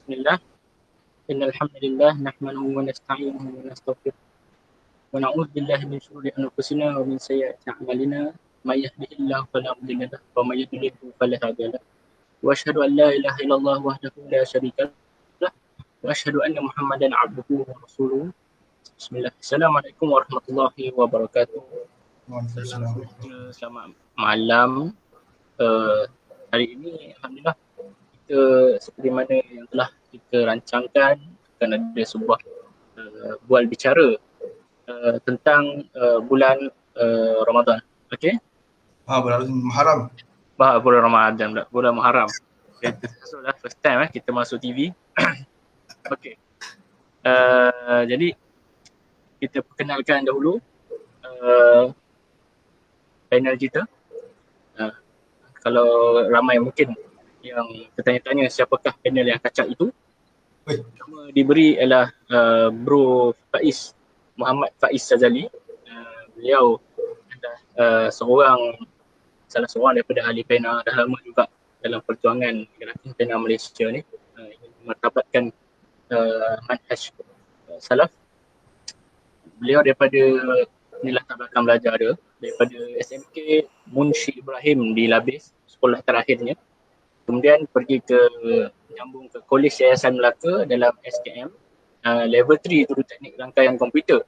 Bismillah. Innal hamdalillah nahmaduhu wa nasta'inuhu wa nastaghfiruh wa na'udzu billahi min shururi anfusina wa min sayyiati a'malina. May yahdihillahu fala mudilla lahu wa may yudlilhu fala hadiya lahu. Wa asyhadu an la ilaha illallah wahdahu la syarika lahu wa asyhadu anna Muhammadan 'abduhu wa rasuluhu. Bismillah. Assalamualaikum warahmatullahi wabarakatuh. Selamat malam. Hari ini alhamdulillah kita seperti mana yang telah kita rancangkan akan ada sebuah bual bicara tentang bulan Ramadan. Okey? Bulan Muharram. Bulan Ramadan pula, bulan Muharram. Kita masuklah first time kita masuk TV. Okey. Jadi kita perkenalkan dahulu panel kita. Kalau ramai mungkin yang bertanya-tanya siapakah panel yang kacak itu. Nama diberi ialah Bro Faiz, Muhammad Faiz Sazali. Beliau adalah salah seorang daripada ahli pena, dah lama juga dalam perjuangan gerakan pena Malaysia ni, memartabatkan manhaj salaf. Beliau daripada latar belakang belajar dia daripada SMK Munshi Ibrahim di Labis, sekolah terakhirnya. Kemudian pergi ke menyambung ke Kolej Yayasan Melaka dalam SKM, level 3 itu teknik rangkaian komputer.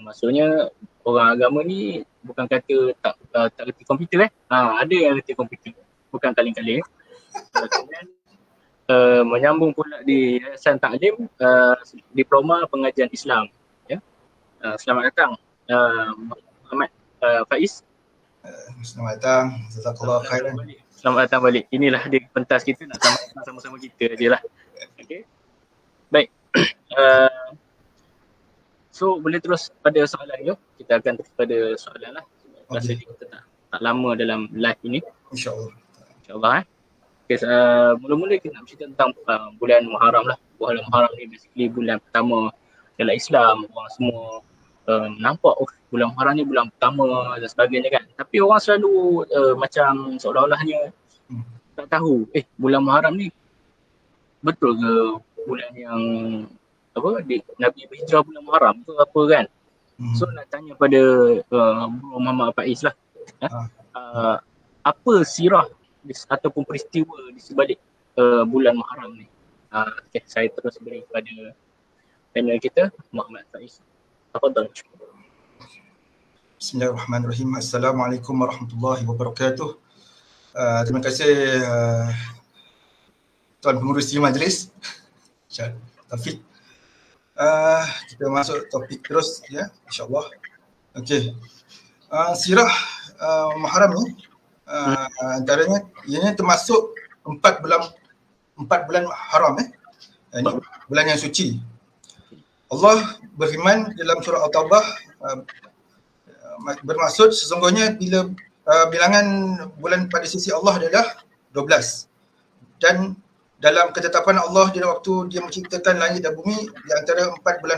Maksudnya orang agama ni bukan kata tak reti komputer ada yang reti komputer, bukan kaleng-kaleng. Kemudian menyambung pula di Yayasan Taklim, diploma pengajian Islam. Selamat datang Muhammad Faiz. Selamat datang. Jazakallah khairan. Selamat datang balik. Inilah dia pentas kita, nak sama-sama kita je lah. Okay. Baik. So boleh terus pada soalan you. Kita akan terus pada soalan lah. Rasa kita tak lama dalam live ini. InsyaAllah. InsyaAllah Okay, mula-mula kita nak cerita tentang bulan Muharram lah. Bulan Muharram ni basically bulan pertama dalam Islam. Orang semua nampak bulan Muharram ni bulan pertama dan sebagainya kan. Tapi orang selalu macam seolah-olahnya tak tahu bulan Muharram ni betul ke bulan yang Nabi berhijrah bulan Muharram tu apa kan. So nak tanya pada Bro Muhammad Faiz lah. Apa sirah ataupun peristiwa di sebalik bulan Muharram ni? Okay, saya terus beri kepada panel kita Muhammad Faiz. Tafadhal. Bismillahirrahmanirrahim. Assalamualaikum warahmatullahi wabarakatuh. Terima kasih Tuan Pengurusi Majlis Taufik. Kita masuk topik terus ya, insyaAllah. Okey. Sirah Muharram ni antaranya ianya termasuk 4 bulan haram ini bulan yang suci. Allah berfirman dalam surah At-Taubah, bermaksud sesungguhnya bila bilangan bulan pada sisi Allah adalah 12, dan dalam ketetapan Allah di waktu dia menciptakan langit dan bumi, di antara 4 bulan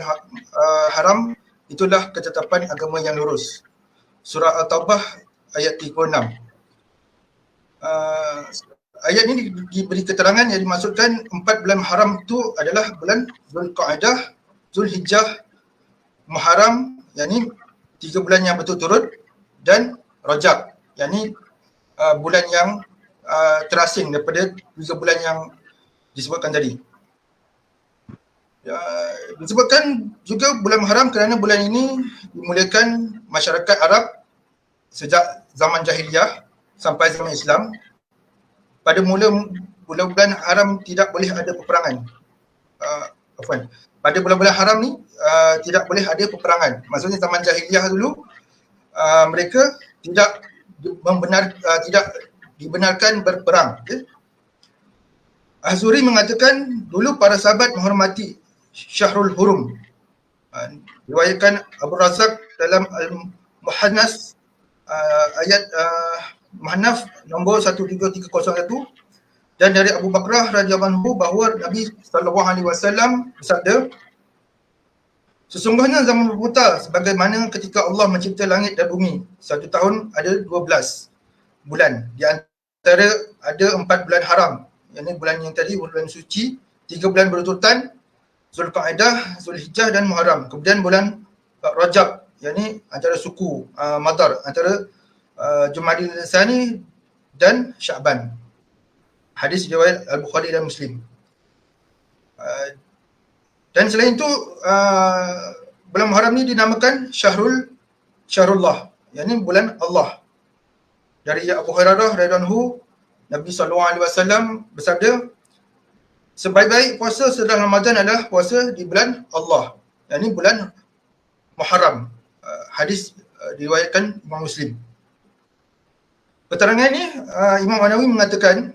haram itulah ketetapan agama yang lurus. Surah At-Taubah ayat 36. Ayat ini diberi keterangan yang dimaksudkan 4 bulan haram itu adalah bulan Zulqa'dah, Zulhijjah, Muharram, yakni 3 bulan yang berturut-turut, dan Rajab, yakni bulan yang terasing daripada 3 bulan yang disebutkan tadi. Disebutkan juga bulan Muharram kerana bulan ini dimuliakan masyarakat Arab sejak zaman Jahiliyah sampai zaman Islam. Pada mula bulan-bulan haram tidak boleh ada peperangan. Pada bulan-bulan haram ni tidak boleh ada peperangan. Maksudnya zaman Jahiliyah dulu mereka tidak dibenarkan berperang. Az-Zuhri mengatakan dulu para sahabat menghormati Syahrul Hurum. Riwayatkan Abu Razak dalam Al-Muhannas ayat Muhannaf nombor 13301, dan dari Abu Bakrah radhiyallahu anhu bahawa Nabi SAW bersabda, sesungguhnya zaman berputar sebagaimana ketika Allah mencipta langit dan bumi. Satu tahun ada 12 bulan. Di antara ada 4 bulan haram. Yang ini bulan yang tadi bulan suci, 3 bulan berurutan, Zulqa'dah, Zulhijjah dan Muharram. Kemudian bulan Rajab, yakni antara suku Madar, antara Jumadil Tsani dan Sya'ban. Hadis riwayat Al-Bukhari dan Muslim. Dan selain itu bulan Muharram ni dinamakan Syahrullah, yakni bulan Allah. Dari Abu Hurairah radhiyallahu Nabi SAW bersabda, sebaik-baik puasa setelah Ramadan adalah puasa di bulan Allah, yakni bulan Muharram. Hadis diriwayatkan Imam Muslim. Keterangan ini Imam An-Nawawi mengatakan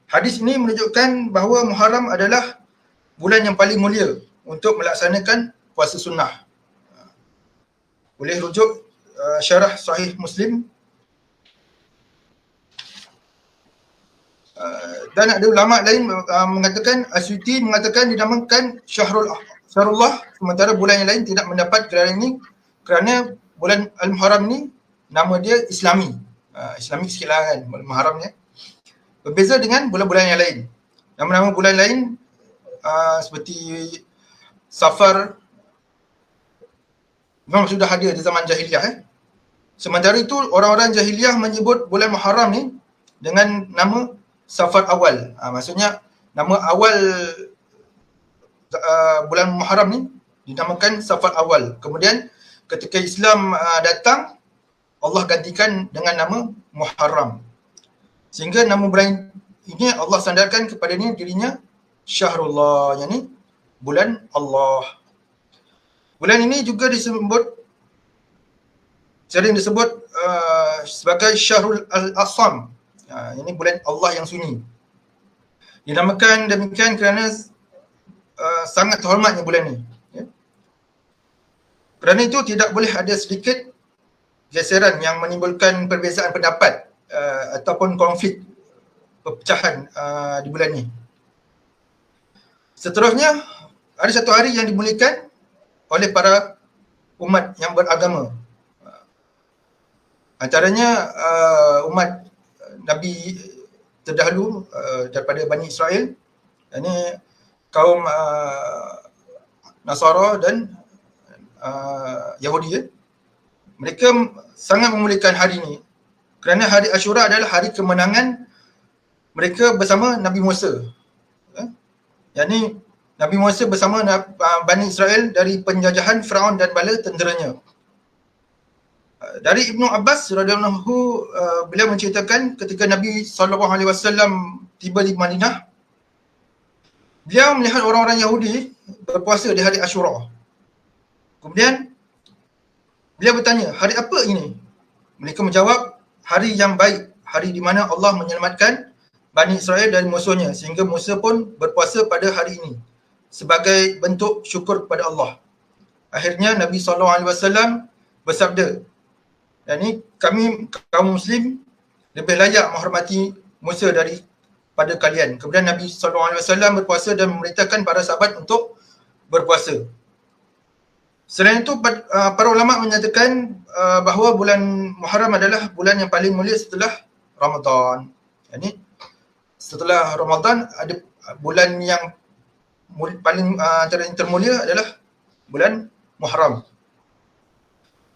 hadis ini menunjukkan bahawa Muharram adalah bulan yang paling mulia untuk melaksanakan puasa sunnah. Boleh rujuk syarah Sahih Muslim. Dan ada ulama lain mengatakan, Asyuti mengatakan dinamakan Syahrullah, sementara bulan yang lain tidak mendapat gelar ini kerana bulan Al-Muharram ni nama dia Islami. Islami sikitlah kan Muharram ni. Berbeza dengan bulan-bulan yang lain. Nama-nama bulan lain seperti Safar memang sudah ada di zaman jahiliah. Sementara itu orang-orang jahiliah menyebut bulan Muharram ni dengan nama Safar awal. Maksudnya nama awal bulan Muharram ni dinamakan Safar awal. Kemudian ketika Islam datang, Allah gantikan dengan nama Muharram. Sehingga nama bulan ini Allah sandarkan kepadanya dirinya Syahrullah, yakni bulan Allah. Bulan ini juga sering disebut sebagai Syahrul Al-Asam. Ini bulan Allah yang sunyi. Dinamakan demikian kerana sangat hormatnya bulan ini. Ya. Kerana itu tidak boleh ada sedikit geseran yang menimbulkan perbezaan pendapat ataupun konflik perpecahan di bulan ini. Seterusnya, ada satu hari yang dimuliakan oleh para umat yang beragama. Antaranya umat Nabi terdahulu daripada Bani Israel, ini kaum Nasara dan Yahudi. Mereka sangat memuliakan hari ini kerana hari Ashura adalah hari kemenangan mereka bersama Nabi Musa. Yakni Nabi Musa bersama Bani Israel dari penjajahan Firaun dan bala tenteranya. Dari Ibnu Abbas radhiyallahu beliau menceritakan ketika Nabi SAW tiba di Madinah, beliau melihat orang-orang Yahudi berpuasa di hari Ashura. Kemudian beliau bertanya, hari apa ini? Mereka menjawab, hari yang baik, hari di mana Allah menyelamatkan Bani Israel dari musuhnya sehingga Musa pun berpuasa pada hari ini sebagai bentuk syukur kepada Allah. Akhirnya Nabi SAW bersabda, yakni kami kaum Muslim lebih layak menghormati Musa daripada kalian. Kemudian Nabi SAW berpuasa dan memerintahkan para sahabat untuk berpuasa. Selain itu, para ulama menyatakan bahawa bulan Muharram adalah bulan yang paling mulia setelah Ramadan. Yani setelah Ramadan ada bulan yang paling antara yang termulia adalah bulan Muharram.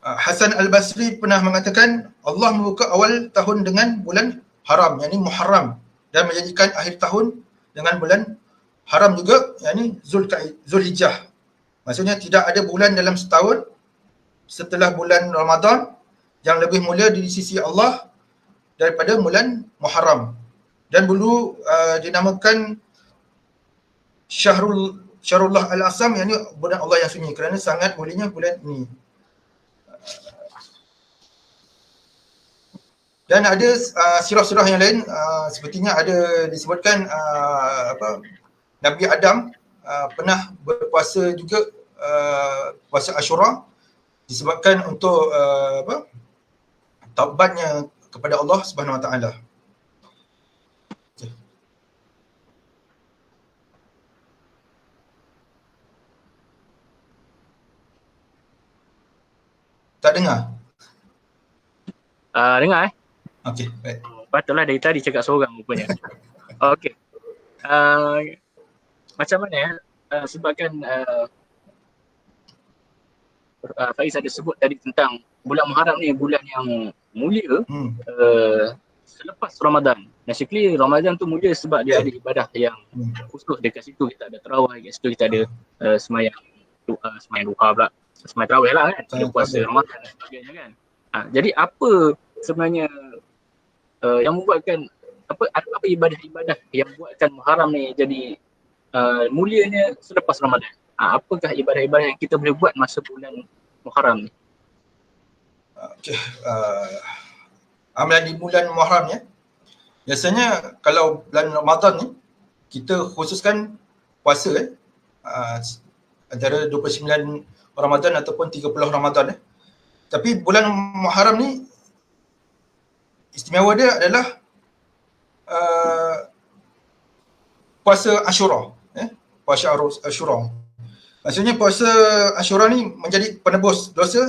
Hasan Al-Basri pernah mengatakan Allah membuka awal tahun dengan bulan haram, yakni Muharram, dan menjadikan akhir tahun dengan bulan haram juga, yakni Zulhijjah. Maksudnya tidak ada bulan dalam setahun setelah bulan Ramadan yang lebih mulia di sisi Allah daripada bulan Muharram. Dan dulu dinamakan Syahrullah Al-Asam, yakni bulan Allah yang sunyi, kerana sangat mulianya bulan ini. Dan ada sirah-sirah yang lain, sepertinya ada disebutkan Nabi Adam pernah berpuasa juga, puasa Ashura, disebabkan untuk taubatnya kepada Allah Subhanahu Wa Taala. Tak dengar? Dengar Okey, baik. Patutlah dari tadi cakap seorang rupanya. Okey. macam mana sebabkan Faiz ada sebut tadi tentang bulan Muharram ni bulan yang mulia selepas Ramadan. Basically Ramadan tu mulia sebab dia ada ibadah yang khusus dekat situ. Kita ada tarawih, kat situ kita ada semayang duha pula, semayang tarawih lah kan, ada puasa Ramadan dan sebagainya kan. Jadi apa sebenarnya yang membuatkan apa ibadah-ibadah yang membuatkan Muharram ni jadi mulianya selepas Ramadan? Apakah ibadah-ibadah yang kita boleh buat masa bulan Muharram ni? Okay. Amalan di bulan Muharram ya. Biasanya kalau bulan Ramadan ni kita khususkan puasa antara 29 Ramadan ataupun 30 Ramadan Tapi bulan Muharram ni istimewa dia adalah puasa Ashura. Puasa Ashura. Maksudnya puasa Ashura ni menjadi penebus dosa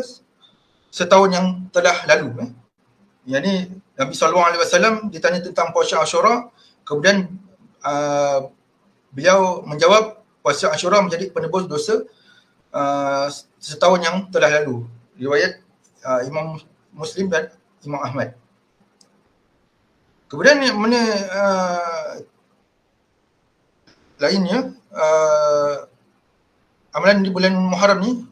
setahun yang telah lalu. Yang ni Nabi SAW ditanya tentang puasa Ashura, kemudian beliau menjawab puasa Ashura menjadi penebus dosa setahun yang telah lalu. Riwayat Imam Muslim dan Imam Ahmad. Kemudian mana lainnya amalan di bulan Muharram ni,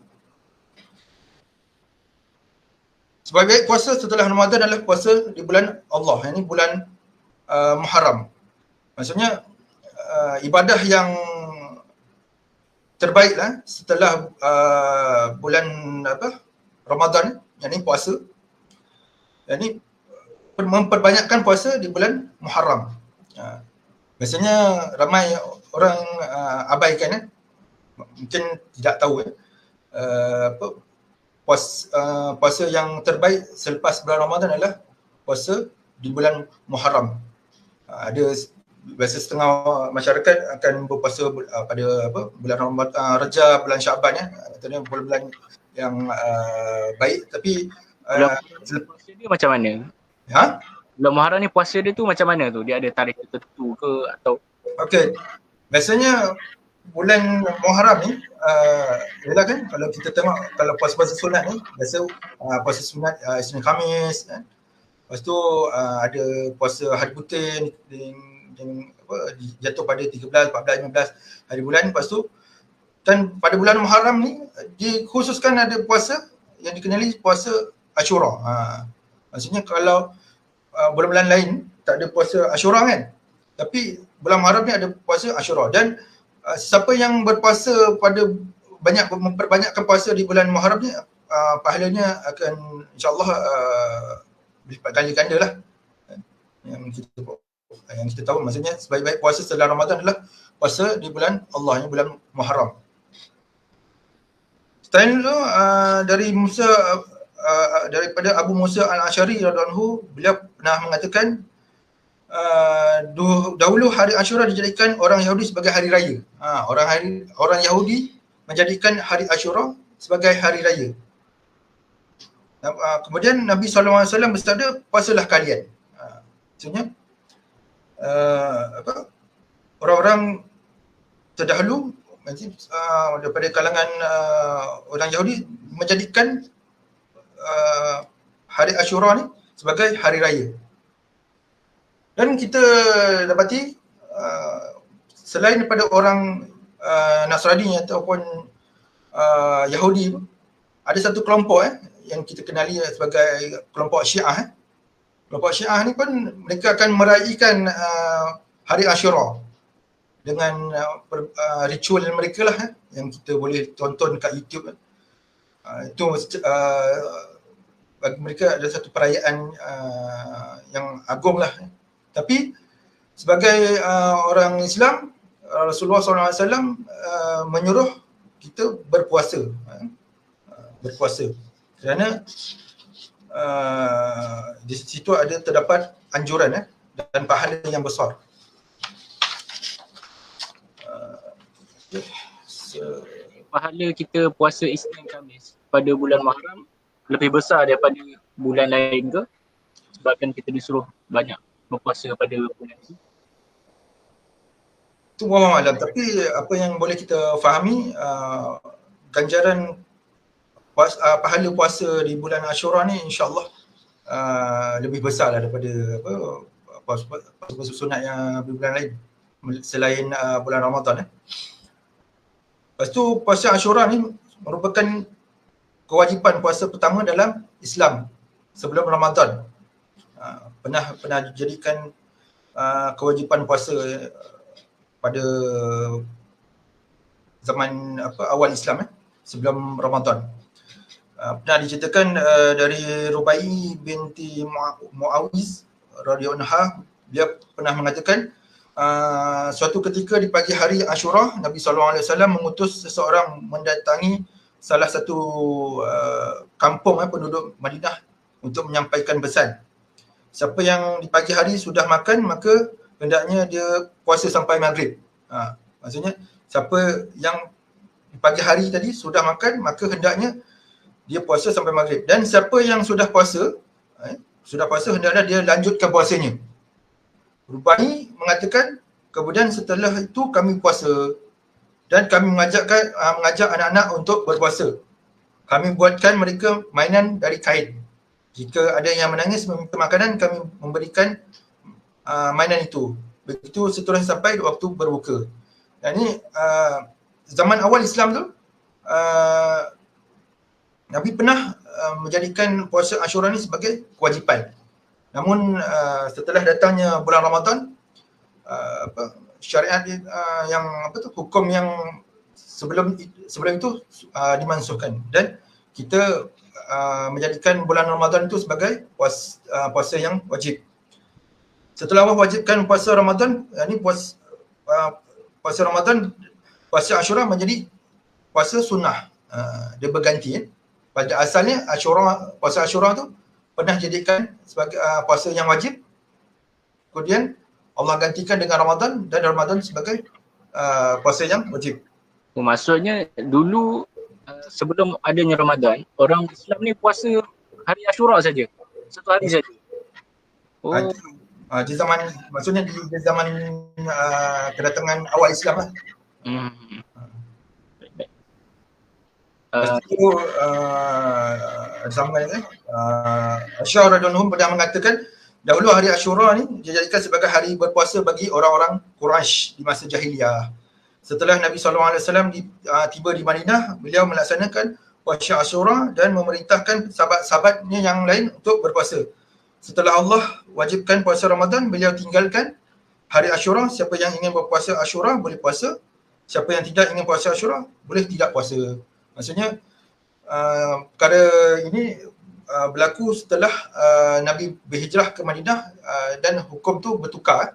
sebagai puasa setelah Ramadan adalah puasa di bulan Allah. Ini bulan Muharram. Maksudnya ibadah yang terbaiklah setelah bulan Ramadan, yang ni puasa. Yang ni memperbanyakkan puasa di bulan Muharram. Biasanya ramai orang abaikan, mungkin tidak tahu puasa yang terbaik selepas bulan Ramadan adalah puasa di bulan Muharram. Ada biasa setengah masyarakat akan berpuasa pada bulan Ramadan, Rejab, bulan Syaban katanya bulan-bulan yang baik, tapi puasa dia macam mana? Bulan Muharram ni puasa dia tu macam mana tu? Dia ada tarikh tertentu ke atau? Okey. Biasanya bulan Muharram ni yalah kan, kalau kita tengok kalau puasa-puasa sunat ni biasa puasa sunat Isnin Khamis kan. Lepas tu ada puasa hari Butin jatuh pada 13, 14, 15 hari bulan. Lepas tu dan pada bulan Muharram ni dikhususkan ada puasa yang dikenali puasa Ashura. Maksudnya kalau bulan-bulan lain tak ada puasa Ashura kan, tapi bulan Muharram ni ada puasa Ashura. Dan siapa yang berpuasa pada memperbanyakkan puasa di bulan Muharram ni, pahalanya akan insyaAllah berlipat kali ganda lah. Yang kita tahu, maksudnya sebaik-baik puasa setelah Ramadan adalah puasa di bulan Allah, ni bulan Muharram. Selain itu daripada Abu Musa Al-Asy'ari radhiyallahu anhu, beliau pernah mengatakan dahulu hari Ashura dijadikan orang Yahudi sebagai hari raya. Orang Yahudi menjadikan hari Ashura sebagai hari raya. Kemudian Nabi SAW bersabda, puasalah kalian. Maksudnya orang-orang terdahulu daripada kalangan orang Yahudi menjadikan hari Ashura ni sebagai hari raya. Dan kita dapati selain daripada orang Nasrani ataupun Yahudi, ada satu kelompok yang kita kenali sebagai kelompok Syiah. Kelompok Syiah ni pun mereka akan meraihkan hari Ashura dengan ritual mereka lah yang kita boleh tonton kat YouTube. Itu bagi mereka ada satu perayaan yang agung lah. Tapi sebagai orang Islam, Rasulullah SAW menyuruh kita berpuasa. Kerana di situ terdapat anjuran dan pahala yang besar. Pahala kita puasa Isnin Khamis pada bulan Muharram lebih besar daripada bulan lain ke? Sebabkan kita disuruh banyak berpuasa pada bulan itu. Itu wallahu alam. Tapi apa yang boleh kita fahami, ganjaran pahala puasa di bulan Ashura ni insya-Allah lebih besar lah daripada puasa sunat yang bulan lain selain bulan Ramadan. Lepas tu puasa Ashura ni merupakan kewajipan puasa pertama dalam Islam sebelum Ramadan. Pernah dijadikan kewajipan puasa pada zaman awal Islam sebelum Ramadan. Pernah diceritakan dari Rubai binti Muawiz radhiyallahu anha, dia pernah mengatakan suatu ketika di pagi hari Ashura, Nabi SAW mengutus seseorang mendatangi salah satu kampung penduduk Madinah untuk menyampaikan pesan. Siapa yang di pagi hari sudah makan, maka hendaknya dia puasa sampai maghrib. Maksudnya siapa yang di pagi hari tadi sudah makan, maka hendaknya dia puasa sampai maghrib. Dan siapa yang sudah puasa hendaknya dia lanjutkan puasanya. Rubai mengatakan, kemudian setelah itu kami puasa dan kami mengajak anak-anak untuk berpuasa. Kami buatkan mereka mainan dari kain. Jika ada yang menangis meminta makanan, kami memberikan mainan itu. Begitu seterusnya sampai waktu berbuka. Dan ini zaman awal Islam tu, Nabi pernah menjadikan puasa Ashura ni sebagai kewajipan. Namun setelah datangnya bulan Ramadan, syariat yang hukum yang sebelum itu dimansuhkan dan kita menjadikan bulan Ramadan itu sebagai puasa yang wajib. Setelah Allah wajibkan puasa Ramadan, puasa Ramadan, puasa Ashura menjadi puasa sunnah. Dia berganti. Pada asalnya puasa Ashura tu pernah jadikan sebagai puasa yang wajib. Kemudian Allah gantikan dengan Ramadan dan Ramadan sebagai puasa yang wajib. Maksudnya dulu sebelum adanya Ramadan, orang Islam ni puasa hari Ashura saja. Satu hari saja. Di zaman, maksudnya di zaman kedatangan awal Islam lah. Lepas itu zaman Aisyah radhiyallahu anha pernah mengatakan dahulu hari Ashura ni dijadikan sebagai hari berpuasa bagi orang-orang Quraisy di masa jahiliyah. Setelah Nabi SAW tiba di Madinah, beliau melaksanakan puasa Ashura dan memerintahkan sahabat-sahabatnya yang lain untuk berpuasa. Setelah Allah wajibkan puasa Ramadan, beliau tinggalkan hari Ashura. Siapa yang ingin berpuasa Ashura boleh puasa. Siapa yang tidak ingin puasa Ashura boleh tidak puasa. Maksudnya perkara ini berlaku setelah Nabi berhijrah ke Madinah dan hukum tu bertukar.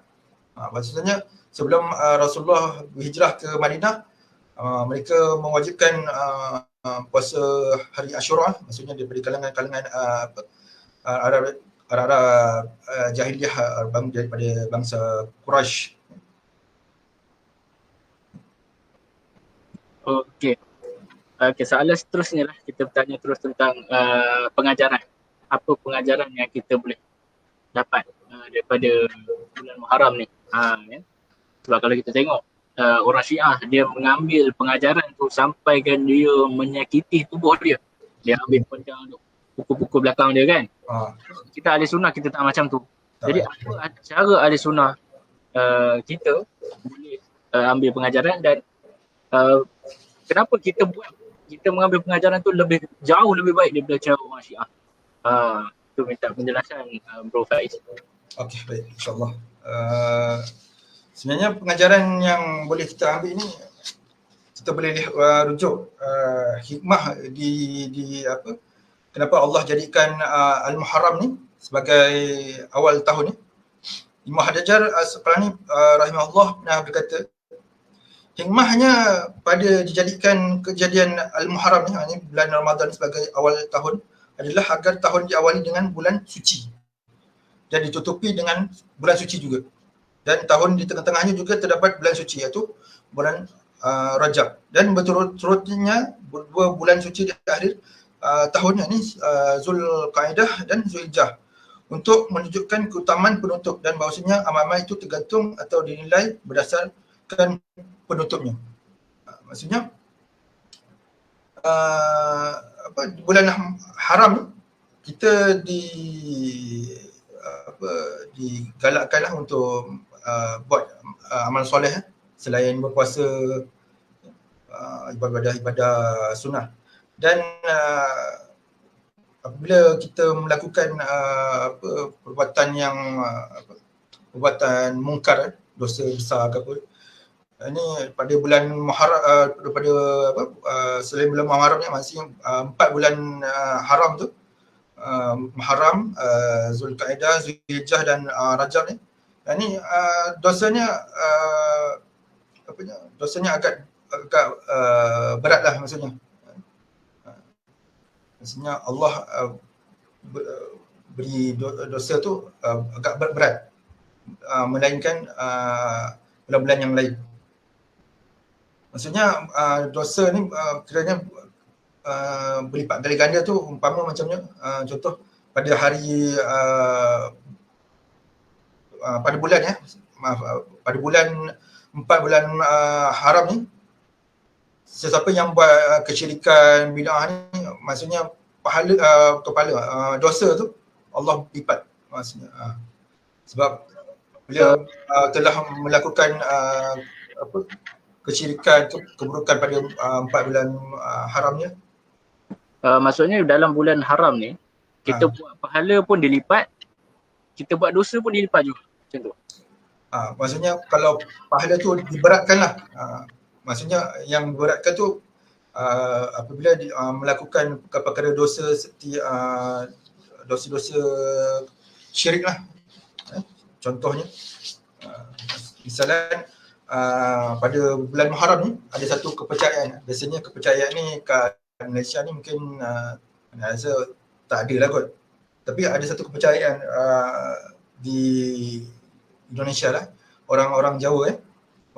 Maksudnya sebelum Rasulullah berhijrah ke Madinah, mereka mewajibkan puasa hari Ashura, maksudnya daripada kalangan Arab jahiliyah daripada bangsa Quraisy. Okey, soalan seterusnya lah, kita bertanya terus tentang pengajaran. Apa pengajaran yang kita boleh dapat daripada bulan Muharram ni? Ya? Sebab kalau kita tengok orang Syiah, dia mengambil pengajaran tu sampaikan dia menyakiti tubuh dia. Dia ambil panjang tu, pukul-pukul belakang dia kan. Kita ahli sunnah, kita tak macam tu. Jadi apa cara ahli sunnah kita boleh ambil pengajaran dan kenapa kita mengambil pengajaran tu jauh lebih baik daripada cara orang Syiah? Tu minta penjelasan Bro Faiz. Okey, baik, insyaAllah. Sebenarnya pengajaran yang boleh kita ambil ni, kita boleh rujuk hikmah di apa, kenapa Allah jadikan Al-Muharram ni sebagai awal tahun ni. Imam Hajar Al-Asqalani rahimahullah pernah berkata, hikmahnya pada dijadikan kejadian Al-Muharram ni, bulan Ramadan sebagai awal tahun, adalah agar tahun diawali dengan bulan suci dan ditutupi dengan bulan suci juga. Dan tahun di tengah-tengahnya juga terdapat bulan suci, iaitu bulan Rajab. Dan berturut-turutnya dua bulan suci di akhir tahunnya ni, Zulqaidah dan Zulhijjah, untuk menunjukkan keutamaan penutup dan bahawasanya amal-amal itu tergantung atau dinilai berdasar menyebutkan penutupnya. Maksudnya bulan haram kita digalakkanlah untuk buat amal soleh selain berpuasa, ibadah sunnah. Dan apabila kita melakukan perbuatan yang perbuatan mungkar, dosa besar ke apa, ini pada bulan Muharram, daripada selain bulan Muharram ni masih 4 bulan haram tu, Muharram, Zulkaidah, Zulhijjah dan Rajab ni. Ini dosanya dosanya agak beratlah maksudnya. Maksudnya Allah beri dosa tu agak berat, melainkan bulan-bulan yang lain. Maksudnya dosa ni kiranya berlipat kali ganda tu, umpama macamnya contoh pada hari pada bulan pada bulan 4 bulan haram ni, sesiapa yang buat kesyirikan bid'ah ni, maksudnya dosa tu Allah lipat maksudnya. Sebab bila telah melakukan kesyirikan, keburukan pada 4 bulan haramnya. Maksudnya dalam bulan haram ni, kita buat pahala pun dilipat, kita buat dosa pun dilipat juga. Macam tu. Maksudnya kalau pahala tu diberatkan lah. Maksudnya yang diberatkan tu apabila melakukan perkara dosa seperti dosa-dosa syirik lah. Contohnya, misalnya pada bulan Muharram ni ada satu kepercayaan. Biasanya kepercayaan ni kat Malaysia ni mungkin rasa tak ada lah kot. Tapi ada satu kepercayaan di Indonesia lah, orang Jawa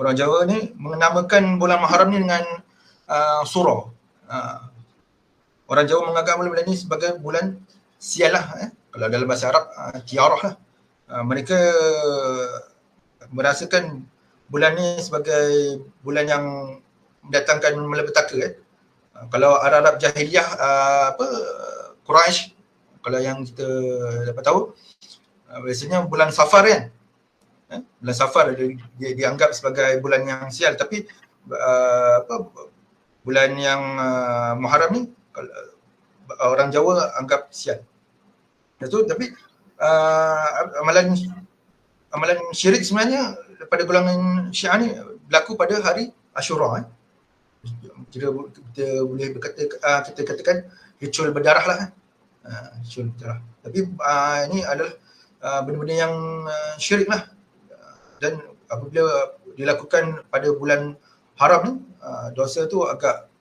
orang Jawa ni menamakan bulan Muharram ni dengan surah. Orang Jawa menganggap bulan ni sebagai bulan sial lah. Kalau dalam bahasa Arab tiarah lah. Mereka merasakan bulan ni sebagai bulan yang mendatangkan malapetaka. Kalau Arab jahiliyah Quraisy, kalau yang kita dapat tahu, biasanya bulan Safar kan. Bulan Safar dia dianggap sebagai bulan yang sial, tapi bulan yang Muharram ni orang Jawa anggap sial. Itu tapi amalan syirik sebenarnya pada golongan Syiah ni berlaku pada hari Ashura. Kita boleh berkata, kita katakan ritual berdarah lah. Ritual berdarah. Tapi ini adalah benda-benda yang syirik lah. Dan apabila dilakukan pada bulan haram ni, dosa tu agak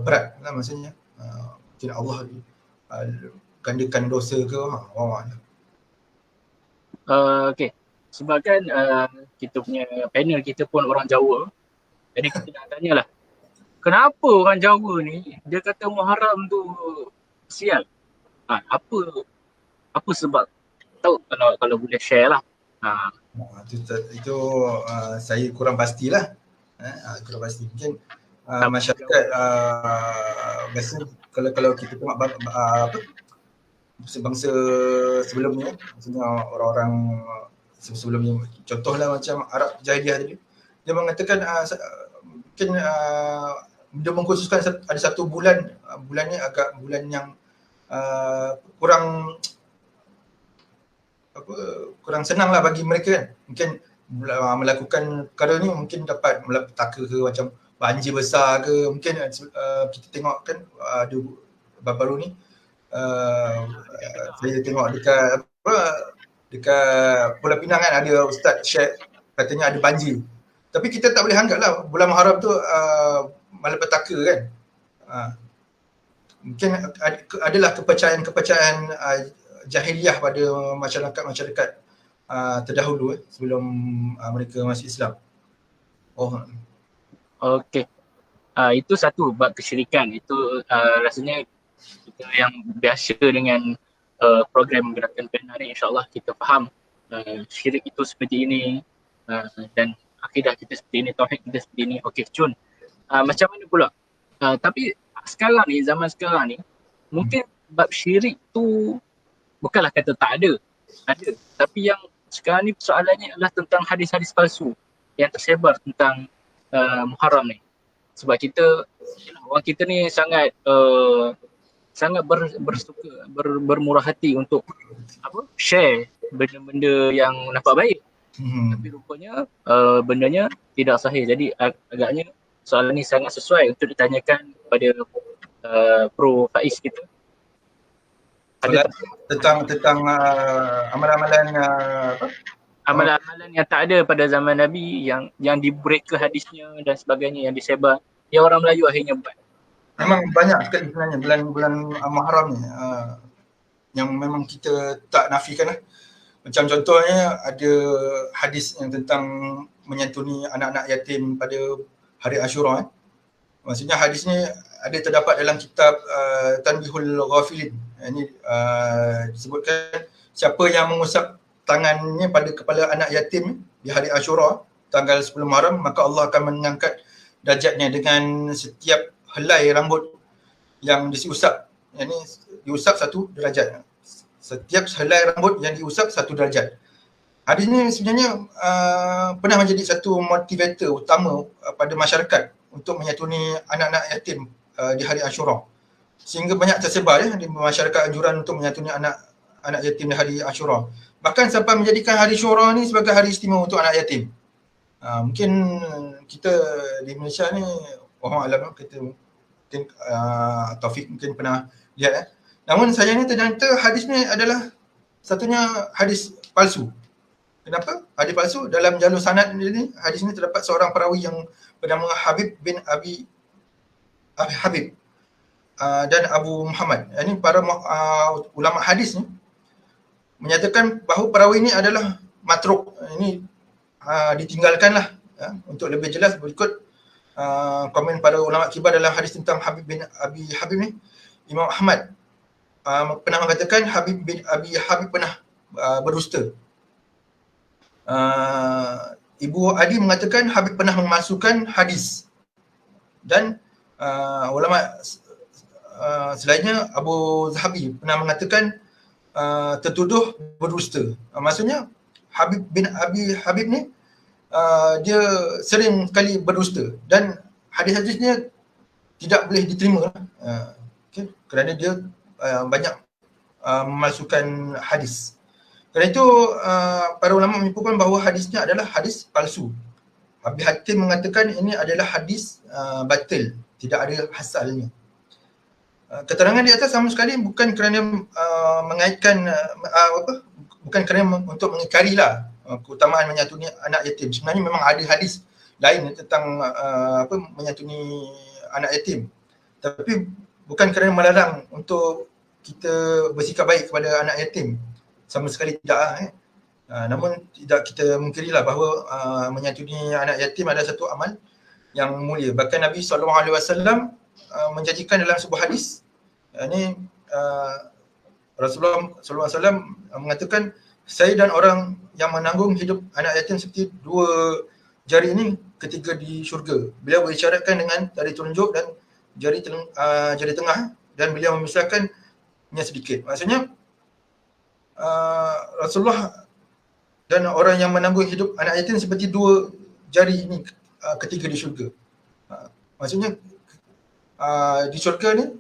berat lah maksudnya. Tidak Allah gandakan dosa ke. Okay. Sebab kan kita punya panel kita pun orang Jawa. Jadi kita nak tanyalah, kenapa orang Jawa ni dia kata Muharram tu sial? Apa sebab? Tahu kalau boleh share lah. Itu saya kurang pastilah. Kurang pasti. Mungkin masyarakat biasanya kalau kita tengok bangsa sebelumnya, maksudnya orang-orang sebelumnya, contohlah macam Arab Jahiliyah tadi, dia mengatakan mungkin dia mengkhususkan ada satu bulan ni agak bulan yang kurang senang lah bagi mereka kan. Mungkin melakukan perkara ni mungkin dapat malapetaka ke, macam banjir besar ke. Mungkin kita tengok kan ada baru-baru ni saya tengok dekat Pulau Pinang kan, ada ustaz share katanya ada banjir. Tapi kita tak boleh anggap lah bulan Muharram tu malapetaka kan. Mungkin adalah kepercayaan jahiliyah pada masyarakat terdahulu sebelum mereka masuk Islam. Okey. Itu satu bab kesyirikan. Itu rasanya kita yang biasa dengan program Gerakan Penari, insyaAllah kita faham syirik itu seperti ini, dan akidah kita seperti ini, tauhid kita seperti ini. Okey, Cun. Macam mana pula? Tapi sekarang ni, zaman sekarang ni, mungkin bab syirik tu bukanlah kata tak ada. Ada. Tapi yang sekarang ni persoalannya adalah tentang hadis-hadis palsu yang tersebar tentang Muharram ni. Sebab kita, orang kita ni sangat bersuka, bermurah hati untuk share benda-benda yang nampak baik. Tapi rupanya bendanya tidak sahih. Jadi agaknya soalan ni sangat sesuai untuk ditanyakan kepada Pro Faiz kita. Tentang amalan-amalan amalan-amalan yang tak ada pada zaman Nabi, yang dibreka hadisnya dan sebagainya, yang disebar, yang orang Melayu akhirnya buat. Memang banyak sekali sebenarnya bulan Muharram ni yang memang kita tak nafikan lah. Macam contohnya ada hadis yang tentang menyantuni anak-anak yatim pada hari Ashura. Maksudnya hadis ni ada terdapat dalam kitab Tanbihul Ghafilin. Ini disebutkan siapa yang mengusap tangannya pada kepala anak yatim di hari Ashura tanggal 10 Muharram, maka Allah akan mengangkat darjatnya dengan setiap helai rambut yang diusap. Yang ni diusap 1 derajat. Setiap helai rambut yang diusap 1 derajat. Hadis ni sebenarnya pernah menjadi satu motivator utama pada masyarakat untuk menyantuni anak-anak yatim di hari Ashura. Sehingga banyak tersebar di masyarakat anjuran untuk menyantuni anak yatim di hari Ashura. Bahkan sampai menjadikan hari Syura ni sebagai hari istimewa untuk anak yatim. Mungkin kita di Malaysia ni, orang alam kita mungkin Taufik mungkin pernah lihat. Namun sayangnya ternyata hadis ni adalah satunya hadis palsu. Kenapa? Hadis palsu. Dalam jalur sanad ni, hadis ni terdapat seorang perawi yang bernama Habib bin Abi Habib dan Abu Muhammad. Ini para ulama hadis ni menyatakan bahawa perawi ini adalah matruk. Ini ditinggalkanlah untuk lebih jelas berikut komen para ulama kibar dalam hadis tentang Habib bin Abi Habib ni. Imam Ahmad pernah mengatakan Habib bin Abi Habib pernah berdusta. Ibu Adi mengatakan Habib pernah memasukkan hadis. Dan ulama selainnya Abu Zahabi pernah mengatakan tertuduh berdusta. Maksudnya Habib bin Abi Habib ni dia sering sekali berdusta dan hadis-hadisnya tidak boleh diterima kerana dia banyak memalsukan hadis. Kerana itu para ulama menyimpulkan bahawa hadisnya adalah hadis palsu. Abi Hatim mengatakan ini adalah hadis batil, tidak ada hasalnya. Keterangan di atas sama sekali bukan kerana mengaitkan bukan kerana untuk mengingkarilah keutamaan menyantuni anak yatim. Sebenarnya memang ada hadis lain tentang menyantuni anak yatim. Tapi bukan kerana melarang untuk kita bersikap baik kepada anak yatim. Sama sekali tidak. Namun tidak kita mengingkarilah bahawa menyantuni anak yatim adalah satu amal yang mulia. Bahkan Nabi SAW menjanjikan dalam sebuah hadis, ini Rasulullah SAW mengatakan, saya dan orang yang menanggung hidup anak yatim seperti 2 jari ini ketika di syurga. Beliau berisyaratkan dengan jari telunjuk dan jari tengah, dan beliau memisahkannya sedikit. Maksudnya Rasulullah dan orang yang menanggung hidup anak yatim seperti 2 jari ini ketika di syurga. Maksudnya di syurga ni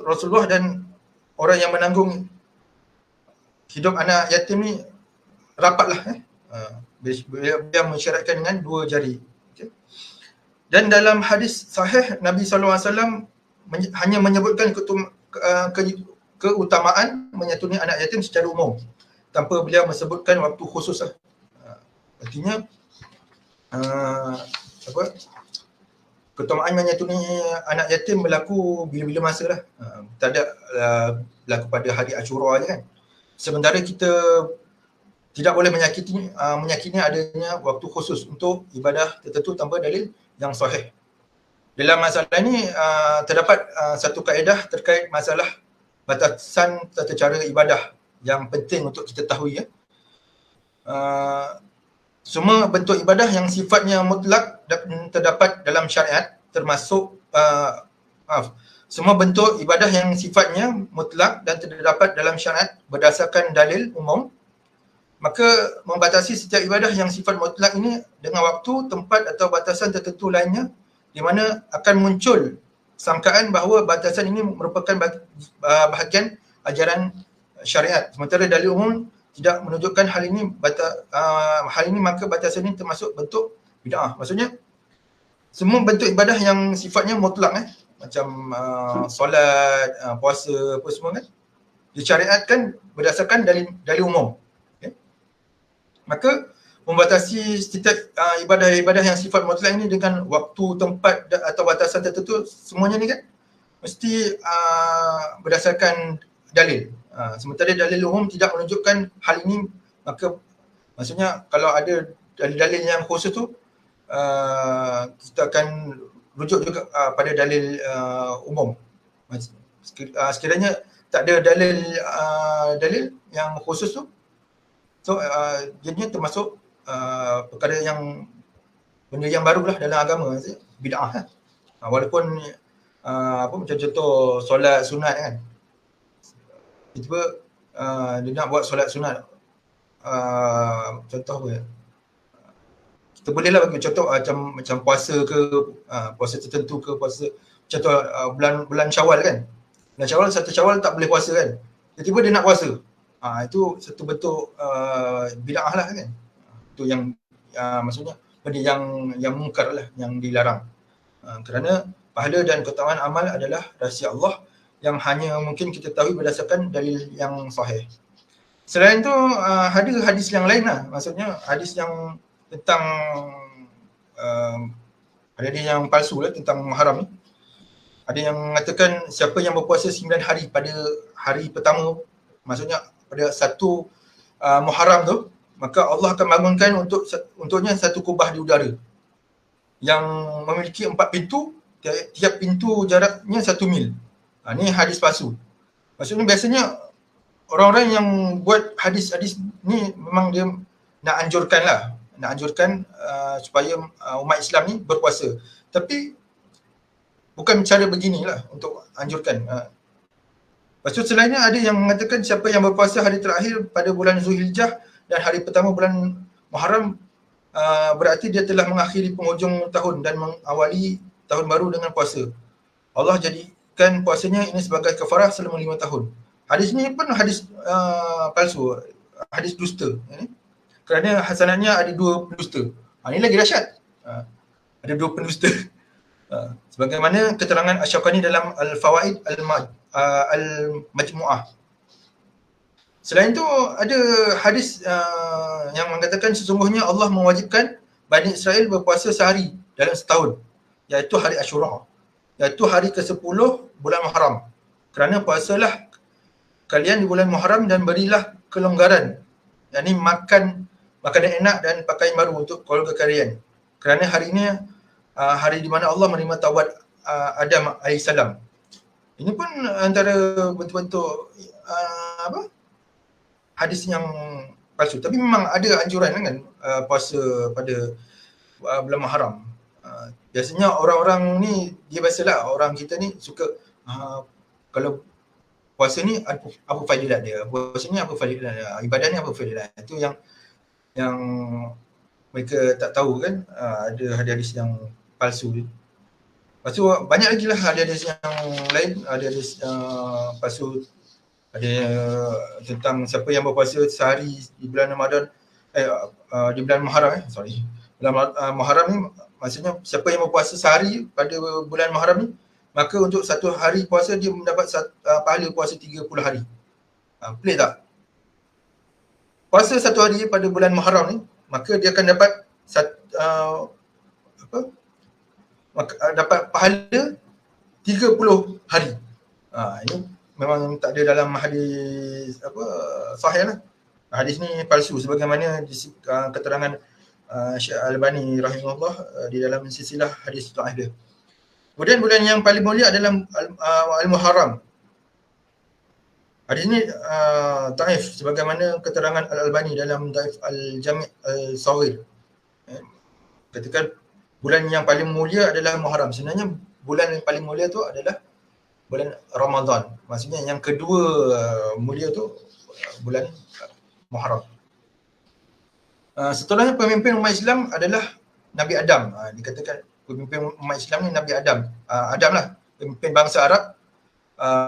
Rasulullah dan orang yang menanggung hidup anak yatim ni rapatlah. Beliau mensyaratkan dengan 2 jari. Okay. Dan dalam hadis sahih Nabi SAW hanya menyebutkan keutamaan menyantuni anak yatim secara umum tanpa beliau mesebutkan waktu khusus. Artinya keutamaan menyantuni anak yatim berlaku bila-bila masa lah. Tak ada berlaku pada hari Ashura je kan. Sementara kita tidak boleh menyakini adanya waktu khusus untuk ibadah tertentu tanpa dalil yang sahih. Dalam masalah ini terdapat satu kaedah terkait masalah batasan tata cara ibadah yang penting untuk kita tahu ya. semua bentuk ibadah yang sifatnya mutlak terdapat dalam syariat, termasuk semua bentuk ibadah yang sifatnya mutlak dan terdapat dalam syariat berdasarkan dalil umum, maka membatasi setiap ibadah yang sifat mutlak ini dengan waktu, tempat atau batasan tertentu lainnya, di mana akan muncul sangkaan bahawa batasan ini merupakan bahagian ajaran syariat. Sementara dalil umum tidak menunjukkan hal ini, maka batasan ini termasuk bentuk bid'ah. Maksudnya semua bentuk ibadah yang sifatnya mutlak macam solat, puasa, apa semua kan, disyariatkan berdasarkan dalil umum. Okay? Maka membatasi setiap ibadah-ibadah yang sifat mutlak ini dengan waktu, tempat atau batasan tertentu, semuanya ni kan mesti berdasarkan dalil. Sementara dalil umum tidak menunjukkan hal ini, maka maksudnya kalau ada dalil-dalil yang khusus tu, kita akan rujuk juga pada dalil umum. Sekiranya tak ada dalil yang khusus tu, so jadinya termasuk perkara yang benda yang barulah dalam agama, bid'ah. Walaupun macam contoh solat sunat kan, tiba-tiba dia nak buat solat sunat, contoh apa ya, kita bolehlah bagi contoh macam puasa ke, puasa tertentu ke, puasa contoh bulan Syawal kan, bulan Syawal, 1 Syawal tak boleh puasa kan, tiba-tiba dia nak puasa, itu satu bentuk bid'ah lah kan. Itu yang maksudnya benda yang mungkar lah, yang dilarang, kerana pahala dan keutamaan amal adalah rahsia Allah yang hanya mungkin kita tahu berdasarkan dalil yang sahih. Selain itu ada hadis yang lain lah, maksudnya hadis yang tentang ada yang palsu lah tentang Muharram ni. Ada yang mengatakan siapa yang berpuasa 9 hari pada hari pertama, maksudnya pada 1 Muharram tu, maka Allah akan bangunkan untuknya satu kubah di udara yang memiliki 4 pintu, tiap pintu jaraknya 1 mil. Ni hadis palsu. Maksudnya biasanya orang-orang yang buat hadis-hadis ni memang dia nak anjurkan supaya umat Islam ni berpuasa. Tapi bukan cara beginilah untuk anjurkan. Lepas tu selainnya ada yang mengatakan siapa yang berpuasa hari terakhir pada bulan Zulhijjah dan hari pertama bulan Muharram, berarti dia telah mengakhiri penghujung tahun dan mengawali tahun baru dengan puasa. Allah jadikan puasanya ini sebagai kafarah selama 5 tahun. Hadis ni pun hadis palsu, hadis dusta. Kerana hasanatnya ada 2 pendusta. Ini lagi dahsyat. Ada 2 pendusta. Sebagaimana keterangan Asy-Syaukani dalam Al-Fawaid Al-Majmu'ah. Selain itu ada hadis yang mengatakan sesungguhnya Allah mewajibkan Bani Israel berpuasa sehari dalam setahun, iaitu hari Ashura, iaitu hari ke-10 bulan Muharram. Kerana puasalah kalian di bulan Muharram dan berilah kelonggaran, yakni makan makanan enak dan pakaian baru untuk keluarga kalian. Kerana hari ini hari di mana Allah menerima taubat Adam AS. Ini pun antara bentuk-bentuk hadis yang palsu. Tapi memang ada anjuran kan puasa pada bulan Muharram. Biasanya orang-orang ni, dia biasalah orang kita ni suka kalau puasa ni apa fadilat dia, puasa ni apa fadilat dia, ibadah ni apa fadilat. Itu yang mereka tak tahu kan, ada hadis yang palsu. Lepas tu banyak lagi lah hadis yang lain, ada hadis palsu. Ada tentang siapa yang berpuasa sehari di bulan Ramadan, di bulan Muharram bulan Muharram ni, maksudnya siapa yang berpuasa sehari pada bulan Muharram ni, maka untuk 1 hari puasa dia mendapat pahala puasa 30 hari. Pelik tak? Puasa 1 hari pada bulan Muharram ni, maka dia akan dapat dapat pahala 30 hari. Ini memang tak ada dalam hadis sahih lah. Hadis ni palsu sebagaimana keterangan Syekh Al-Albani rahimahullah di dalam silsilah hadis dhaif dia. Kemudian bulan yang paling mulia adalah Al-Muharram. Hadis ni dhaif sebagaimana keterangan Al-Albani dalam Dhaif Al-Jami' Al-Saghir. Katakan bulan yang paling mulia adalah Muharram. Sebenarnya bulan yang paling mulia tu adalah bulan Ramadan. Maksudnya yang kedua mulia tu bulan Muharram. Setelahnya pemimpin umat Islam adalah Nabi Adam. Dikatakan pemimpin umat Islam ni Nabi Adam. Adam lah, pemimpin bangsa Arab.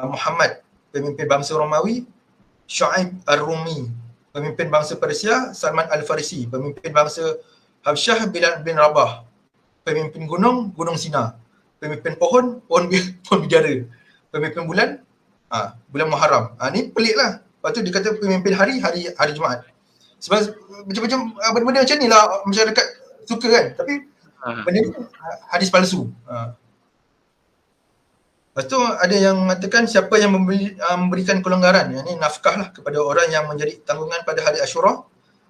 Muhammad, pemimpin bangsa Romawi. Shu'aib Ar-Rumi, pemimpin bangsa Persia. Salman Al-Farisi, pemimpin bangsa Habsyah bin Rabah. Pemimpin gunung, Gunung Sina. Pemimpin pohon, pohon bidara. Pemimpin bulan, bulan Muharram. Ni pelik lah. Lepas tu dia kata pemimpin hari Jumaat. Sebab macam-macam benda-benda macam ni lah masyarakat suka kan. Tapi benda ni hadis palsu. Lepas tu ada yang mengatakan siapa yang memberikan kelonggaran, yang ni nafkah lah kepada orang yang menjadi tanggungan pada hari Ashura,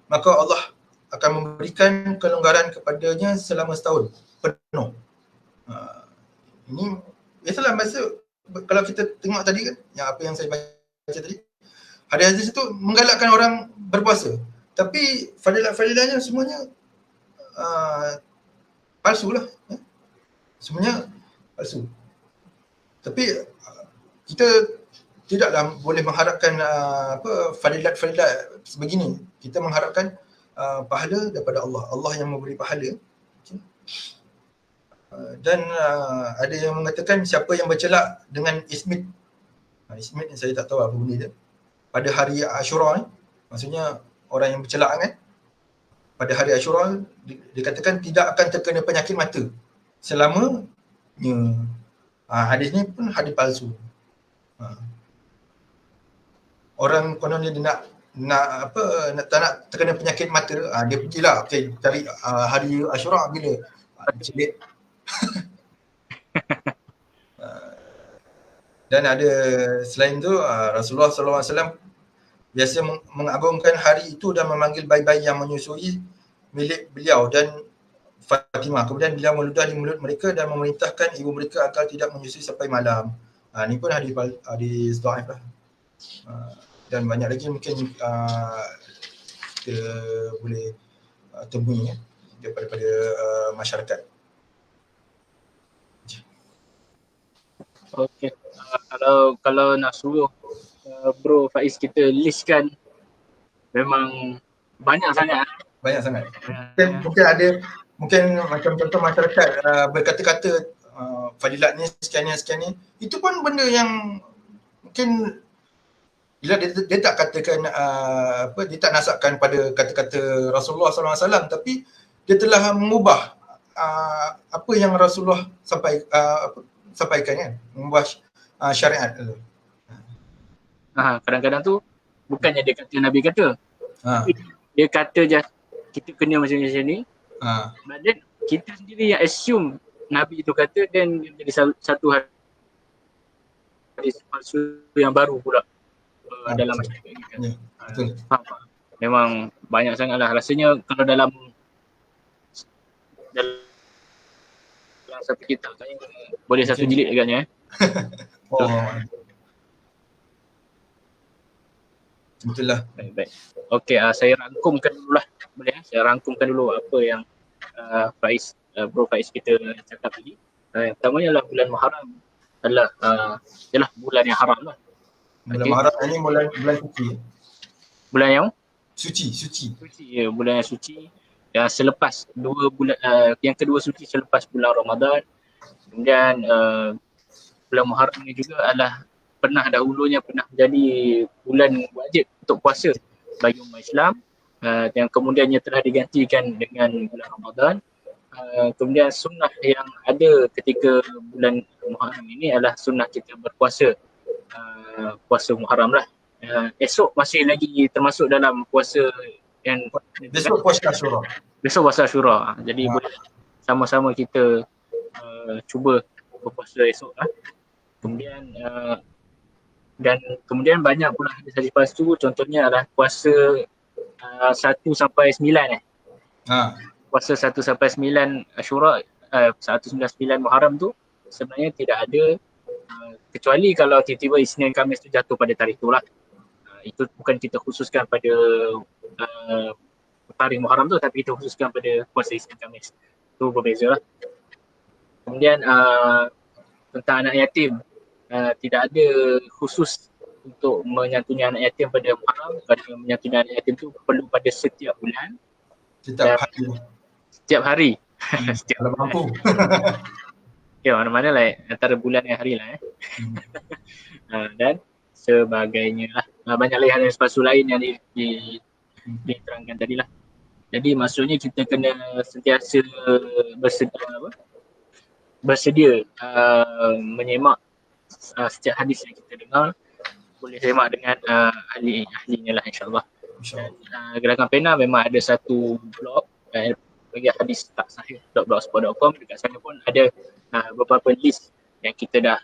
maka Allah akan memberikan kelonggaran kepadanya selama setahun penuh. Ini biasalah masa kalau kita tengok tadi kan, yang apa yang saya baca tadi, hadis itu menggalakkan orang berpuasa. Tapi fadilah-fadilahnya semuanya palsu lah. Semuanya palsu. Tapi kita tidaklah boleh mengharapkan fadilat-fadilat sebegini. Kita mengharapkan pahala daripada Allah. Allah yang memberi pahala. Dan ada yang mengatakan siapa yang bercelak dengan ismit. Ismit ni saya tak tahu apa benda dia. Pada hari Ashura ni, maksudnya orang yang bercelak kan, pada hari Ashura dikatakan tidak akan terkena penyakit mata selamanya. Hadis ni pun hadis palsu. Orang konon dia nak tak nak terkena penyakit mata, dia pergilah cari hari Ashura bila celik. Dan ada selain tu Rasulullah SAW biasa mengagungkan hari itu dan memanggil bayi-bayi yang menyusui milik beliau dan Fatimah. Kemudian beliau meludah di mulut mereka dan memerintahkan ibu mereka agar tidak menyusui sampai malam. Ni pun hadis dhaif lah. Dan banyak lagi mungkin kita boleh temui daripada masyarakat. Okey. Kalau nak suruh Bro Faiz kita listkan, memang banyak sangat. Banyak sangat. Mungkin macam contoh masyarakat berkata-kata fadilat ni sekian ni, itu pun benda yang mungkin bila dia tak katakan dia tak nasabkan pada kata-kata Rasulullah SAW, tapi dia telah mengubah apa yang Rasulullah sampaikan kan, mengubah syariat tu. Kadang-kadang tu bukannya dia kata Nabi kata. Dia kata je kita kena macam ni. But then kita sendiri yang assume Nabi itu kata, dan jadi satu hadis palsu yang baru pula dalam masyarakat kita. Betul. Memang banyak sangatlah. Rasanya kalau dalam satu kitab boleh satu jilid agaknya. Betul lah. Baik. Okey, saya rangkumkan dulu lah. Boleh saya rangkumkan dulu apa yang Bro Faiz kita cakap tadi. Yang pertamanya adalah bulan Muharram adalah ialah bulan yang haram lah. Bulan Muharram ini bulan suci. Bulan yang suci. Ya, bulan yang suci. Ya, selepas 2 bulan yang kedua suci selepas bulan Ramadan. Kemudian bulan Muharram ini juga adalah dahulunya pernah menjadi bulan wajib untuk puasa bagi umat Islam, yang kemudiannya telah digantikan dengan bulan Ramadan. Kemudian sunnah yang ada ketika bulan Muharram ini adalah sunnah kita berpuasa, puasa Muharram lah. Esok masih lagi termasuk dalam puasa yang besok puasa Ashura. Besok puasa Ashura. Jadi boleh sama-sama kita cuba berpuasa esok lah. Kemudian dan kemudian banyak pula hadis-hadis palsu, contohnya adalah puasa 1 sampai 9 puasa 1 sampai 9 Ashura, 199 Muharram tu sebenarnya tidak ada, kecuali kalau tiba-tiba Isnin Khamis tu jatuh pada tarikh tu lah. Itu bukan kita khususkan pada tarikh Muharram tu, tapi kita khususkan pada puasa Isnin Khamis. Tu berbeza lah. Kemudian tentang anak yatim, tidak ada khusus untuk menyantuni anak yatim pada Muharram, kerana menyantuni anak yatim tu perlu pada setiap bulan, Setiap hari. setiap hari. Kalau mampu. Ya, mana-mana lah antara bulan dan hari lah. Dan sebagainya lah. Banyak lagi hal yang sepatu lain yang diterangkan tadi lah. Jadi maksudnya kita kena sentiasa bersedia menyemak setiap hadis yang kita dengar. Boleh semak dengan ahli-ahlinya lah, insyaAllah. Dan Gerakan Pena memang ada satu blog bagi hadis tak sahih, blogspot.com. Dekat sana pun ada beberapa list yang kita dah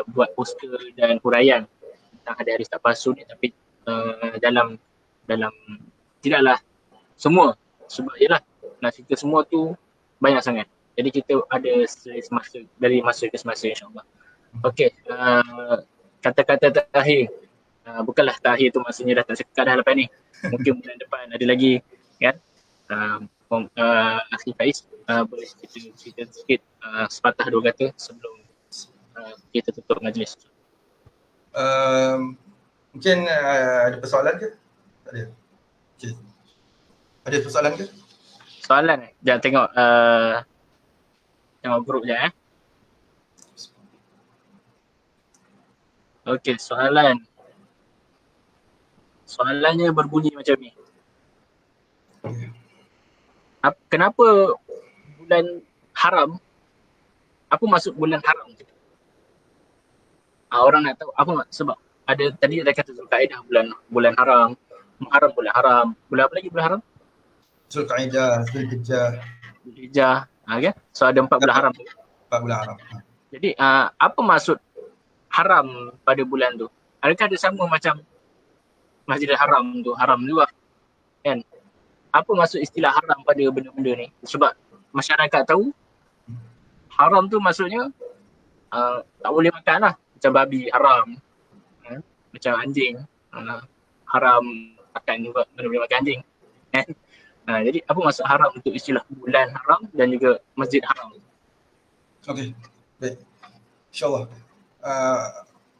buat poster dan huraian tentang hadis tak palsu ni, tapi dalam tidaklah semua, sebab ialah nak cerita semua tu banyak sangat. Jadi kita ada semasa dari masa ke semasa, insyaAllah. Okey, kata-kata terakhir, bukanlah terakhir tu maksudnya dah tak sekat dah lepas ni. Mungkin bulan depan ada lagi kan. Akhi Faiz boleh cerita sikit sepatah dua kata sebelum kita tutup majlis. Mungkin ada persoalan ke? Tak ada. Okay. Ada persoalan ke? Soalan jangan tengok grup je Okey, soalannya berbunyi macam ni. Kenapa bulan haram, apa maksud bulan haram? Orang nak tahu apa sebab ada tadi ada kata Zulkaidah bulan haram, Muharram bulan haram, bulan apa lagi bulan haram? Zulkaidah, Zulhijjah, kan? So ada 4 bulan haram tu. 4 bulan haram. Jadi apa maksud haram pada bulan tu? Adakah ada sama macam Masjidil Haram tu, haram juga kan? Apa maksud istilah haram pada benda-benda ni? Sebab masyarakat tahu haram tu maksudnya tak boleh makan lah. Macam babi haram, macam anjing haram makan juga, mana boleh makan anjing kan? Jadi apa maksud haram untuk istilah bulan haram dan juga masjid haram? Okey, baik. InsyaAllah.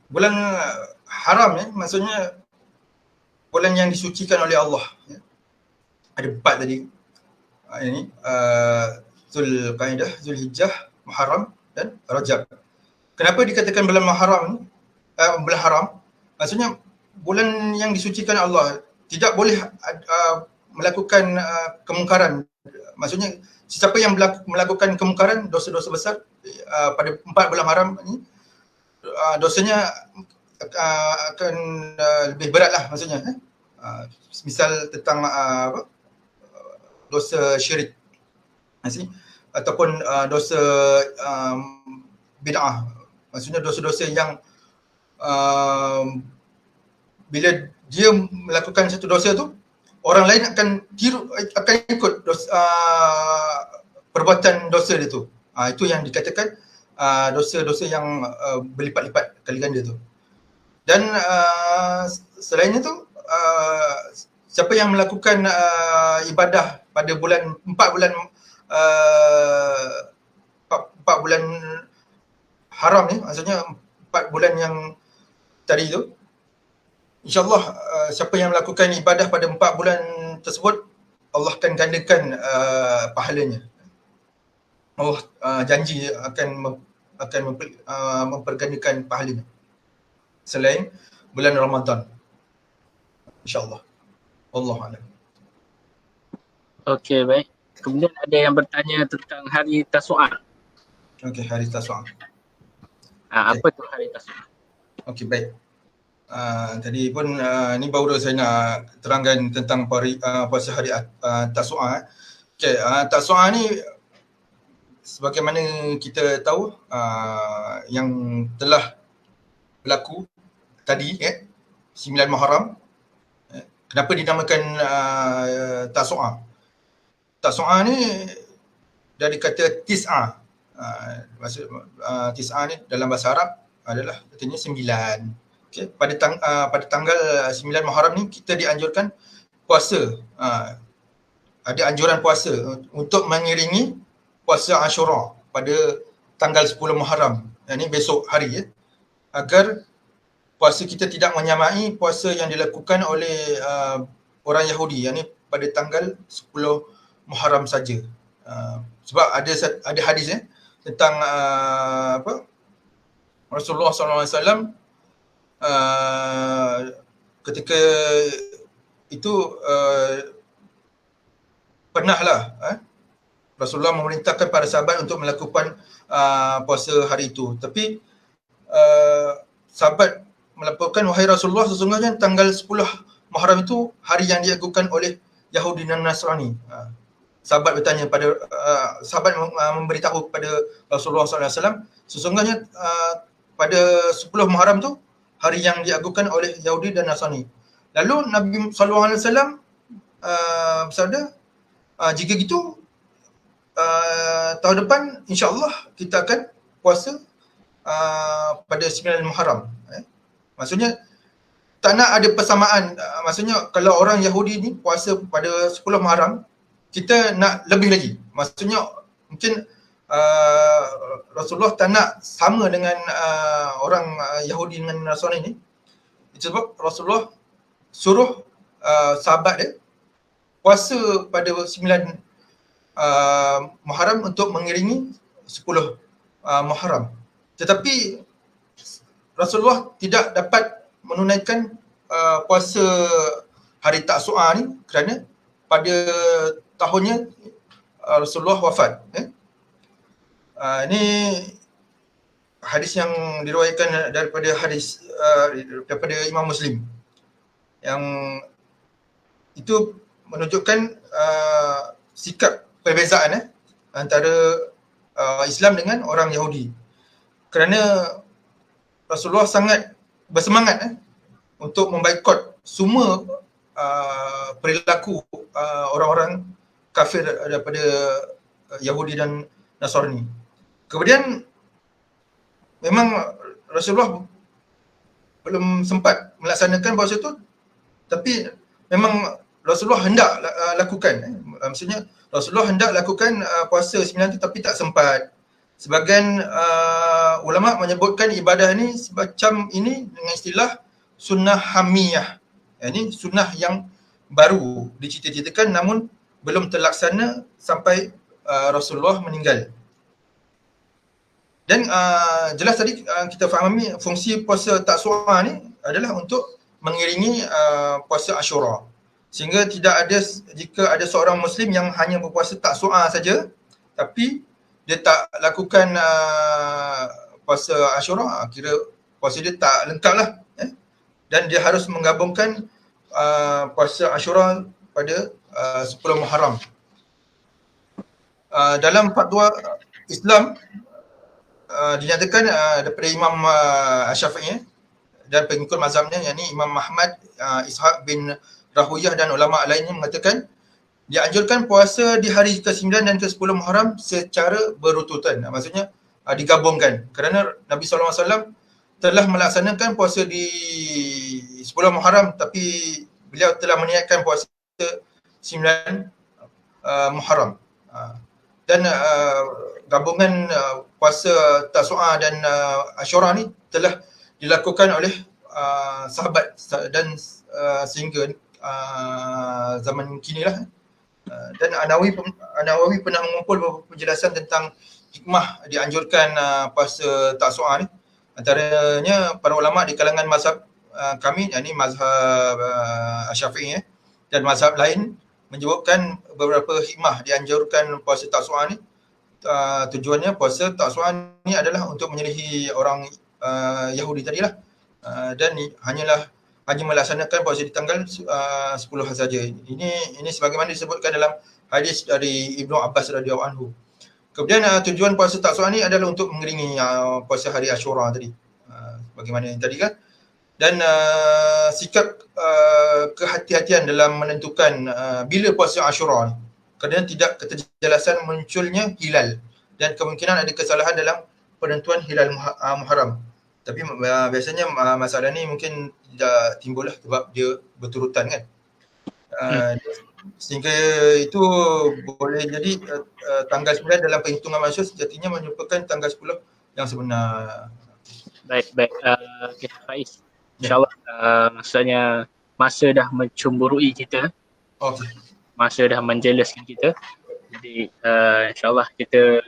Bulan haram maksudnya bulan yang disucikan oleh Allah. Ada 4 tadi. Ini Zulqaidah, Zulhijjah, Muharram dan Rajab. Kenapa dikatakan bulan Muharram ni? Bulan haram? Maksudnya bulan yang disucikan Allah, tidak boleh melakukan kemungkaran. Maksudnya sesiapa yang melakukan kemungkaran, dosa-dosa besar pada 4 bulan haram ni, dosanya akan lebih berat lah maksudnya. Misal tentang dosa syirik ataupun dosa bid'ah. Maksudnya dosa-dosa yang bila dia melakukan satu dosa tu, orang lain akan ikut perbuatan dosa dia tu. Itu yang dikatakan dosa-dosa yang berlipat-lipat kali ganda tu. Dan selainnya tu, siapa yang melakukan ibadah pada 4 bulan haram ni, maksudnya 4 bulan yang tadi tu, InsyaAllah siapa yang melakukan ibadah pada 4 bulan tersebut, Allah akan gandakan pahalanya. Allah janji akan mempergandakan pahalanya selain bulan Ramadan. InsyaAllah. Wallahualam. Okey, baik. Kemudian ada yang bertanya tentang hari Tasu'a. Okey, hari Tasu'a. Apa tu hari Tasu'a? Okey, baik. Tadi pun ni baru saya nak terangkan tentang puasa hari Tasu'a. Okey, Tasu'a ni sebagaimana kita tahu yang telah berlaku tadi 9 Muharram. Kenapa dinamakan Tasu'a? Tasu'a ni dari kata tis'a. Maksud tis'a ni dalam bahasa Arab adalah artinya 9. Okay. Pada tanggal 9 Muharram ni kita dianjurkan puasa ada anjuran puasa untuk mengiringi puasa Ashura pada tanggal 10 Muharram. Yang ini besok hari ya. Agar puasa kita tidak menyamai puasa yang dilakukan oleh orang Yahudi, yang ini pada tanggal 10 Muharram saja. Sebab ada hadis tentang Rasulullah SAW ketika itu pernahlah Rasulullah memerintahkan para sahabat untuk melakukan puasa hari itu. Tapi sahabat melaporkan, wahai Rasulullah, sesungguhnya tanggal 10 Muharram itu hari yang diagungkan oleh Yahudi dan Nasrani. Sahabat bertanya pada sahabat memberitahu kepada Rasulullah SAW, sesungguhnya pada 10 Muharram tu hari yang diagungkan oleh Yahudi dan Nasrani. Lalu Nabi SAW bersabda, jika gitu tahun depan insya-Allah kita akan puasa pada 9 Muharram. Maksudnya tak nak ada persamaan. Maksudnya kalau orang Yahudi ni puasa pada 10 Muharram, kita nak lebih lagi. Maksudnya mungkin Rasulullah tak nak sama dengan orang Yahudi dengan Nasrani ni. Itu sebab Rasulullah suruh sahabat dia puasa pada 9 Muharram untuk mengiringi 10 Muharram. Tetapi Rasulullah tidak dapat menunaikan puasa hari Tasu'a ni kerana pada tahunnya Rasulullah wafat. Ini hadis yang diriwayatkan daripada Imam Muslim, yang itu menunjukkan sikap perbezaan antara Islam dengan orang Yahudi. Kerana Rasulullah sangat bersemangat untuk membaikot semua perilaku orang-orang kafir daripada Yahudi dan Nasrani. Kemudian memang Rasulullah belum sempat melaksanakan puasa itu, tapi memang Rasulullah hendak lakukan. Maksudnya Rasulullah hendak lakukan puasa 9 itu tapi tak sempat. Sebagian ulama menyebutkan ibadah ini semacam ini dengan istilah sunnah hamiyah. Ini sunnah yang baru dicita-citakan namun belum terlaksana sampai Rasulullah meninggal. Dan jelas tadi kita fahami fungsi puasa Tasu'a ni adalah untuk mengiringi puasa Ashura. Sehingga tidak ada, jika ada seorang Muslim yang hanya berpuasa Tasu'a saja tapi dia tak lakukan puasa Ashura, kira puasa dia tak lengkap lah. Dan dia harus menggabungkan puasa Ashura pada 10 Muharram. Dalam fatwa Islam dinyatakan daripada Imam Syafi'i dan pengikut mazhabnya, yakni Imam Ahmad, Ishaq bin Rahuyah dan ulama lainnya mengatakan dianjurkan puasa di hari ke-9 dan ke-10 Muharram secara berurutan. Maksudnya digabungkan. Kerana Nabi SAW telah melaksanakan puasa di 10 Muharram tapi beliau telah meniatkan puasa 9 Muharram. Dan gabungan puasa Tasu'a dan Ashura ni telah dilakukan oleh sahabat dan sehingga zaman kini lah. Dan An-Nawawi pernah mengumpul beberapa penjelasan tentang hikmah dianjurkan puasa Tasu'a ni. Antaranya para ulama di kalangan mazhab kami, yakni mazhab Syafi'i dan mazhab lain menyebutkan beberapa hikmah dianjurkan puasa Tasu'a ni. Tujuannya puasa Tasu'a ni adalah untuk menyelihi orang Yahudi tadilah. Dan hanya melaksanakan puasa di tanggal 10 saja. Ini sebagaimana disebutkan dalam hadis dari Ibnu Abbas radhiyallahu anhu. Kemudian tujuan puasa Tasu'a ni adalah untuk mengiringi puasa hari Ashura tadi. Bagaimana yang tadi kan. Dan sikap kehati-hatian dalam menentukan bila puasa Ashura ni. Kerana tidak keterjelasan munculnya hilal dan kemungkinan ada kesalahan dalam penentuan hilal Muharram. Tapi biasanya masalah ni mungkin tidak timbul lah sebab dia berturutan kan. Sehingga itu boleh jadi tanggal 9 dalam perhitungan manusia sejatinya merupakan tanggal 10 yang sebenar. Baik. Okay, Faiz. InsyaAllah maksudnya masa dah mencemburui kita. Okey. Masa dah menjelaskan kita. Jadi insyaAllah kita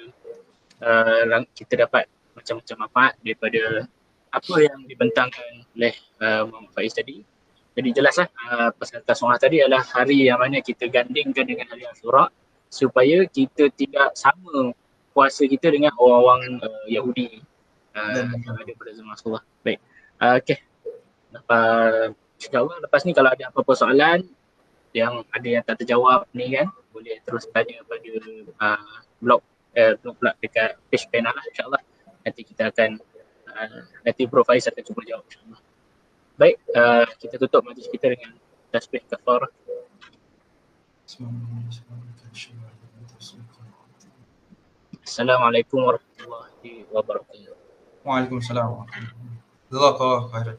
dapat macam-macam manfaat daripada apa yang dibentangkan oleh Muhammad Faiz tadi. Jadi jelaslah pasal Tasu'ah tadi adalah hari yang mana kita gandingkan dengan hari Ashura supaya kita tidak sama puasa kita dengan orang-orang Yahudi yang ada pada zaman Rasulullah. Baik. Okey. InsyaAllah lepas ni kalau ada apa-apa soalan yang ada yang tak terjawab ni kan, boleh terus tanya pada blog pula dekat page panel lah, insyaAllah. Nanti kita akan nanti Bro Faiz akan cuba jawab, insyaAllah. Baik, kita tutup majlis kita dengan tasbih kafarah. Assalamualaikum warahmatullahi wabarakatuh. Waalaikumsalam warahmatullahi wabarakatuh. Jazakallahu khairan.